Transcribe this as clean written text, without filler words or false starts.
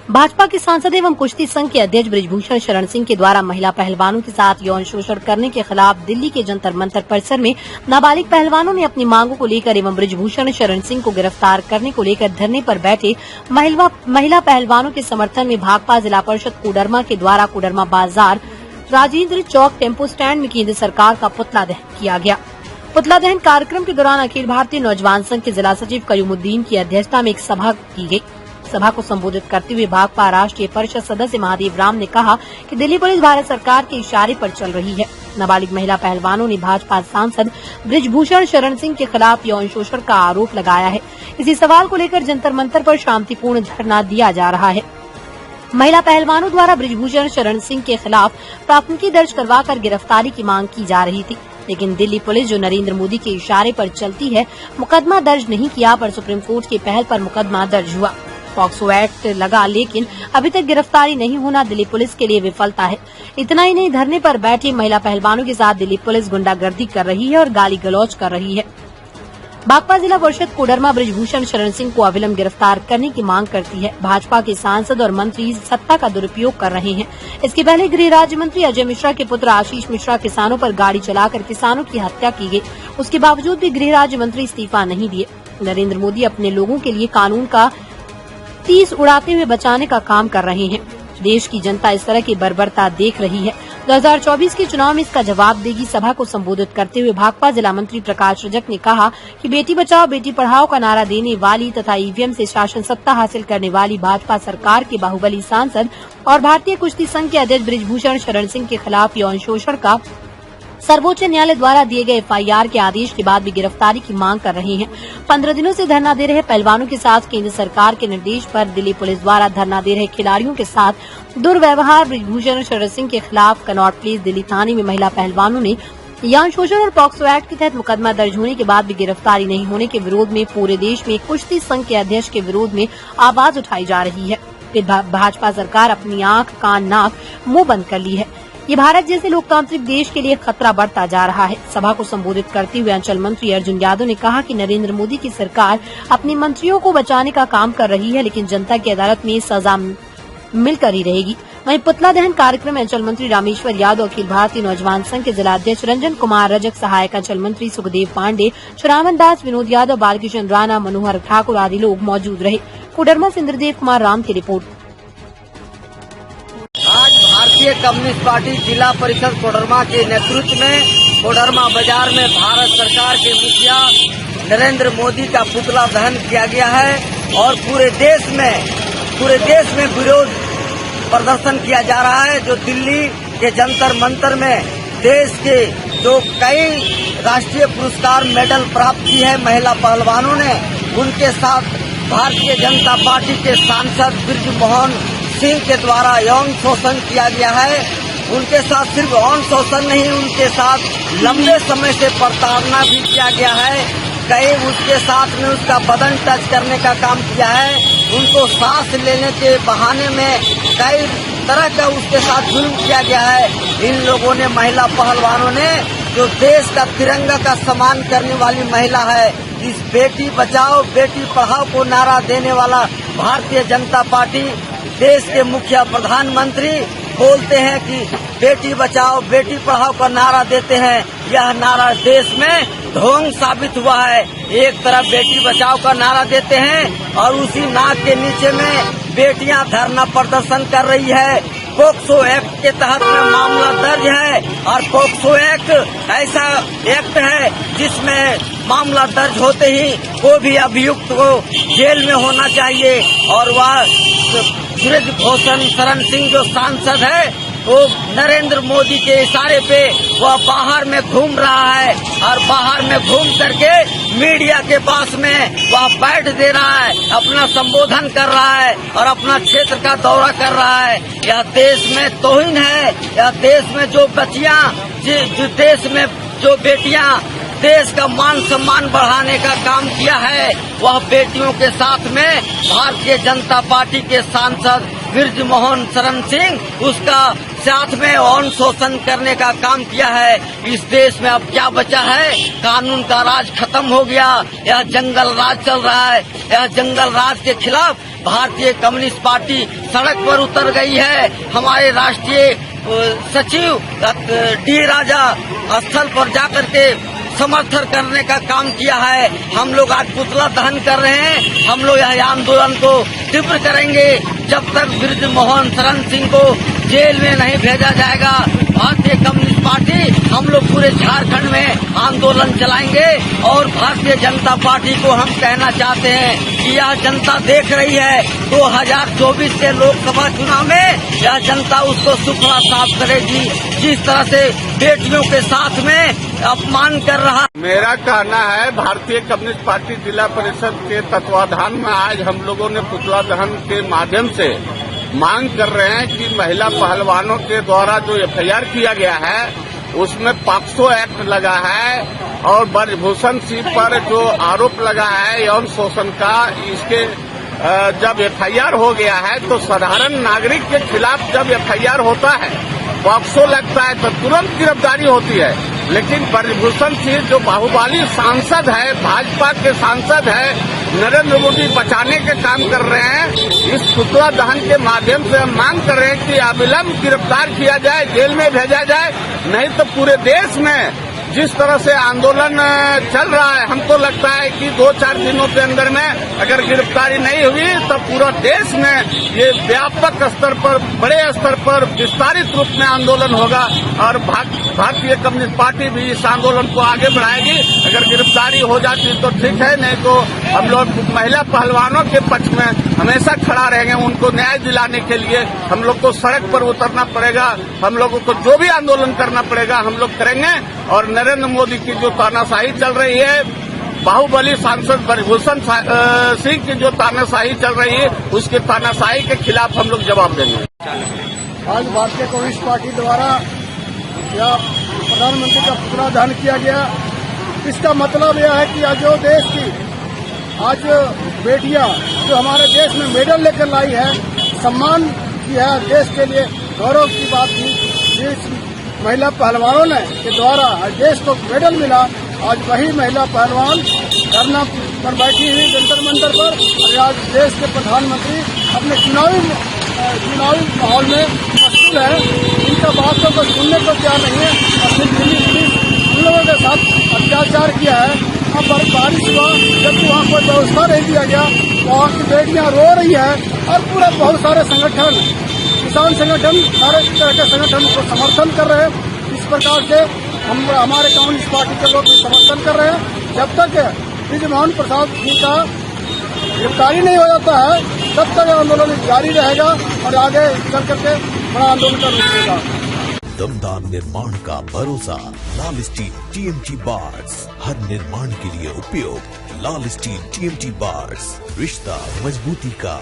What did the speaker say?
भाजपा के सांसद एवं कुश्ती संघ के अध्यक्ष बृजभूषण शरण सिंह के द्वारा महिला पहलवानों के साथ यौन शोषण करने के खिलाफ दिल्ली के जंतर मंतर परिसर में नाबालिग पहलवानों ने अपनी मांगों को लेकर एवं बृजभूषण शरण सिंह को गिरफ्तार करने को लेकर धरने पर बैठे महिला पहलवानों के समर्थन में भाकपा जिला परिषद कोडरमा के द्वारा कोडरमा बाजार राजेंद्र चौक टेम्पो स्टैंड में केंद्र सरकार का पुतला दहन किया गया। पुतला दहन कार्यक्रम के दौरान अखिल भारतीय नौजवान संघ के जिला सचिव कयूमुद्दीन की अध्यक्षता में एक सभा की गई। सभा को संबोधित करते हुए भाकपा राष्ट्रीय परिषद सदस्य महादेव राम ने कहा कि दिल्ली पुलिस भारत सरकार के इशारे पर चल रही है। नाबालिग महिला पहलवानों ने भाजपा सांसद बृजभूषण शरण सिंह के खिलाफ यौन शोषण का आरोप लगाया है। इसी सवाल को लेकर जंतर मंतर पर शांतिपूर्ण धरना दिया जा रहा है। महिला पहलवानों द्वारा बृजभूषण शरण सिंह के खिलाफ प्राथमिकी दर्ज करवाकर गिरफ्तारी की मांग की जा रही थी, लेकिन दिल्ली पुलिस जो नरेंद्र मोदी के इशारे पर चलती है, मुकदमा दर्ज नहीं किया पर सुप्रीम कोर्ट की पहल पर मुकदमा दर्ज हुआ। पॉक्सो एक्ट लगा, लेकिन अभी तक गिरफ्तारी नहीं होना दिल्ली पुलिस के लिए विफलता है। इतना ही नहीं, धरने पर बैठी महिला पहलवानों के साथ दिल्ली पुलिस गुंडागर्दी कर रही है और गाली गलौज कर रही है। भाकपा जिला परिषद कोडरमा बृजभूषण शरण सिंह को अविलंब गिरफ्तार करने की मांग करती है। भाजपा के सांसद और मंत्री सत्ता का दुरुपयोग कर रहे हैं। इसके पहले गृह राज्य मंत्री अजय मिश्रा के पुत्र आशीष मिश्रा किसानों पर गाड़ी चलाकर किसानों की हत्या की गई। उसके बावजूद भी गृह राज्य मंत्री इस्तीफा नहीं दिए। नरेंद्र मोदी अपने लोगों के लिए कानून का तीस उड़ाते हुए बचाने का काम कर रहे हैं। देश की जनता इस तरह की बर्बरता देख रही है। 2024 के चुनाव में इसका जवाब देगी। सभा को संबोधित करते हुए भाकपा जिला मंत्री प्रकाश रजक ने कहा कि बेटी बचाओ बेटी पढ़ाओ का नारा देने वाली तथा ईवीएम से शासन सत्ता हासिल करने वाली भाजपा सरकार के बाहुबली सांसद और भारतीय कुश्ती संघ के अध्यक्ष बृजभूषण शरण सिंह के खिलाफ यौन शोषण का सर्वोच्च न्यायालय द्वारा दिए गए एफआईआर के आदेश के बाद भी गिरफ्तारी की मांग कर रहे हैं। 15 दिनों से धरना दे रहे पहलवानों के साथ केंद्र सरकार के निर्देश पर दिल्ली पुलिस द्वारा धरना दे रहे खिलाड़ियों के साथ दुर्व्यवहार बृजभूषण शरण सिंह के खिलाफ कनॉट प्लेस दिल्ली थाने में महिला पहलवानों ने यौन शोषण और पॉक्सो एक्ट के तहत मुकदमा दर्ज होने के बाद भी गिरफ्तारी नहीं होने के विरोध में पूरे देश में कुश्ती संघ के अध्यक्ष के विरोध में आवाज उठाई जा रही है। फिर भाजपा सरकार अपनी आंख कान नाक मुंह बंद कर ली है। ये भारत जैसे लोकतांत्रिक देश के लिए खतरा बढ़ता जा रहा है। सभा को संबोधित करते हुए अंचल मंत्री अर्जुन यादव ने कहा कि नरेंद्र मोदी की सरकार अपने मंत्रियों को बचाने का काम कर रही है, लेकिन जनता की अदालत में सजा मिलकर ही रहेगी। वहीं पुतला दहन कार्यक्रम में अंचल मंत्री रामेश्वर यादव, अखिल भारतीय नौजवान संघ के जिला अध्यक्ष रंजन कुमार रजक, सहायक अंचल मंत्री सुखदेव पांडे, छुरामन दास, विनोद यादव, बालकिशन राणा, मनोहर ठाकुर आदि लोग मौजूद रहे। कोडरमा से इंद्रदेव कुमार राम की रिपोर्ट। आज भारतीय कम्युनिस्ट पार्टी जिला परिषद कोडरमा के नेतृत्व में कोडरमा बाजार में भारत सरकार के मुखिया नरेंद्र मोदी का पुतला दहन किया गया है और पूरे देश में विरोध प्रदर्शन किया जा रहा है। जो दिल्ली के जंतर मंतर में देश के जो कई राष्ट्रीय पुरस्कार मेडल प्राप्त की है महिला पहलवानों ने, उनके साथ भारतीय जनता पार्टी के सांसद बृजभूषण सिंह के द्वारा यौन शोषण किया गया है। उनके साथ सिर्फ यौन शोषण नहीं, उनके साथ लंबे समय से प्रताड़ना भी किया गया है। कई उसके साथ में उसका बदन टच करने का काम किया है। उनको सांस लेने के बहाने में कई तरह का उसके साथ जुल्म किया गया है। इन लोगों ने, महिला पहलवानों ने, जो देश का तिरंगा का सम्मान करने वाली महिला है, इस बेटी बचाओ बेटी पढ़ाओ को नारा देने वाला भारतीय जनता पार्टी देश के मुखिया प्रधानमंत्री बोलते हैं कि बेटी बचाओ बेटी पढ़ाओ का नारा देते हैं। यह नारा देश में ढोंग साबित हुआ है। एक तरफ बेटी बचाओ का नारा देते हैं और उसी नाक के नीचे में बेटियां धरना प्रदर्शन कर रही है। पॉक्सो एक्ट के तहत में मामला दर्ज है और पॉक्सो एक्ट ऐसा एक्ट है जिसमें मामला दर्ज होते ही कोई भी अभियुक्त को जेल में होना चाहिए। और वह बृजभूषण शरण सिंह जो सांसद है, वो नरेंद्र मोदी के इशारे पे वह बाहर में घूम रहा है और बाहर में घूम करके मीडिया के पास में वह बैठ दे रहा है, अपना संबोधन कर रहा है और अपना क्षेत्र का दौरा कर रहा है। यह देश में तौहीन है। यह देश में जो बच्चियां, देश में जो बेटियां देश का मान सम्मान बढ़ाने का काम किया है, वह बेटियों के साथ में भारतीय जनता पार्टी के सांसद बृजमोहन शरण सिंह उसका साथ में यौन शोषण करने का काम किया है। इस देश में अब क्या बचा है? कानून का राज खत्म हो गया। यह जंगल राज चल रहा है। यह जंगल राज के खिलाफ भारतीय कम्युनिस्ट पार्टी सड़क पर उतर गई है। हमारे राष्ट्रीय सचिव डी राजा स्थल पर जाकर के समर्थन करने का काम किया है। हम लोग आज पुतला दहन कर रहे हैं। हम लोग यह आंदोलन को तीव्र करेंगे जब तक बृजमोहन शरण सिंह को जेल में नहीं भेजा जाएगा। भारतीय कम्युनिस्ट पार्टी हम लोग पूरे झारखंड में आंदोलन चलाएंगे और भारतीय जनता पार्टी को हम कहना चाहते हैं कि यह जनता देख रही है 2024 के लोकसभा चुनाव में यह जनता उसको सुखड़ा साफ करेगी। जिस तरह से बेटियों के साथ में अपमान कर रहा। मेरा कहना है भारतीय कम्युनिस्ट पार्टी जिला परिषद के तत्वाधान में आज हम लोगों ने पुतला दहन के माध्यम से मांग कर रहे हैं कि महिला पहलवानों के द्वारा जो एफआईआर किया गया है उसमें पॉक्सो एक्ट लगा है और ब्रजभूषण सिंह पर जो आरोप लगा है यौन शोषण का, इसके जब एफआईआर हो गया है तो साधारण नागरिक के खिलाफ जब एफआईआर होता है, पॉक्सो लगता है तो तुरंत गिरफ्तारी होती है। लेकिन ब्रजभूषण सिंह जो बाहुबली सांसद है, भाजपा के सांसद है, नरेंद्र मोदी बचाने के काम कर रहे हैं। इस पुतला दहन के माध्यम से हम मांग कर रहे हैं कि अविलंब गिरफ्तार किया जाए, जेल में भेजा जाए। नहीं तो पूरे देश में जिस तरह से आंदोलन चल रहा है, हमको लगता है कि 2-4 दिनों के अंदर में अगर गिरफ्तारी नहीं हुई तो पूरा देश में ये व्यापक स्तर पर, बड़े स्तर पर विस्तारित रूप में आंदोलन होगा और भारतीय कम्युनिस्ट पार्टी भी इस आंदोलन को आगे बढ़ाएगी। अगर गिरफ्तारी हो जाती तो ठीक है, नहीं तो हम लोग महिला पहलवानों के पक्ष में हमेशा खड़ा रहेंगे। उनको न्याय दिलाने के लिए हम लोग को सड़क पर उतरना पड़ेगा। हम लोगों को जो भी आंदोलन करना पड़ेगा हम लोग करेंगे। और नरेंद्र मोदी की जो तानाशाही चल रही है, बाहुबली सांसद बृजभूषण सिंह की जो तानाशाही चल रही है, उसकी तानाशाही के खिलाफ हम लोग जवाब देंगे। आज भारतीय कम्युनिस्ट पार्टी द्वारा यह प्रधानमंत्री का पुतला दहन किया गया। इसका मतलब यह है कि आज जो देश की आज बेटियां जो हमारे देश में मेडल लेकर लाई है, सम्मान की है, देश के लिए गौरव की बात थी। महिला पहलवानों ने के द्वारा आज देश को मेडल मिला। आज वही महिला पहलवान धरना पर बैठी हुई जंतर मंतर पर और आज देश के प्रधानमंत्री अपने चुनावी माहौल में मशगूल है। इनका बातों को सुनने को तैयार नहीं है और फिर दिल्ली पुलिस उन लोगों के साथ अत्याचार किया है। अब बारिश हुआ, जबकि वहाँ कोई व्यवस्था नहीं दिया गया, वहाँ की बेटियाँ रो रही है और पूरा बहुत सारे संगठन, किसान संगठन, सारे तरह के संगठन को समर्थन कर रहे हैं। इस प्रकार से हमारे कम्युनिस्ट पार्टी के लोग भी समर्थन कर रहे हैं। जब तक बृजमोहन प्रसाद जी का गिरफ्तारी नहीं हो जाता है तब तक आंदोलन जारी रहेगा और आगे चल करके बड़ा आंदोलन का रूप लेगा। दमदार निर्माण का भरोसा लाल स्टील टीएमटी बार्स, हर निर्माण के लिए उपयोग। लाल स्टील टीएमटी बार्स, रिश्ता मजबूती का।